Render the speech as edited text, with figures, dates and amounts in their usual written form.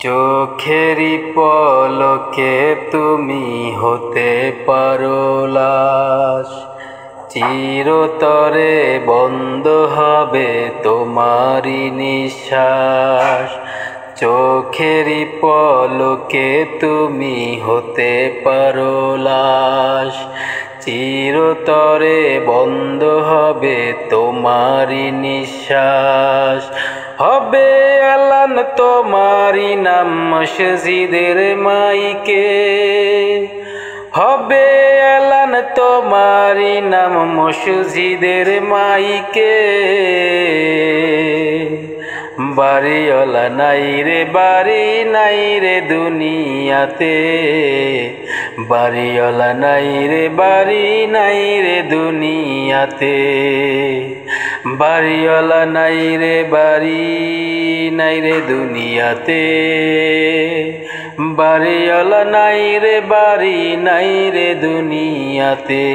চোখেরই পলকে তুমি হতে পারো লাশ, চিরতরে বন্ধ হবে তোমারই নিঃশ্বাস। চোখেরই পলকে তুমি হতে পারো লাশ, চিরতরে বন্ধ হবে তোমারই নিঃশ্বাস। হবে এলান তোমারই নাম মসজিদের মাইকে, হবে এলান তোমারই নাম মসজিদের মাইকে। বাড়িওয়ালা নাই রে বাড়ি নাই রে দুনিয়াতে, বাড়িওয়ালা নাই রে বাড়ি নাই রে দুনিয়াতে। বাড়িওয়ালা নাই রে বাড়ি নাই রে দুনিয়াতে, বাড়িওয়ালা নাই রে বাড়ি নাই রে দুনিয়াতে।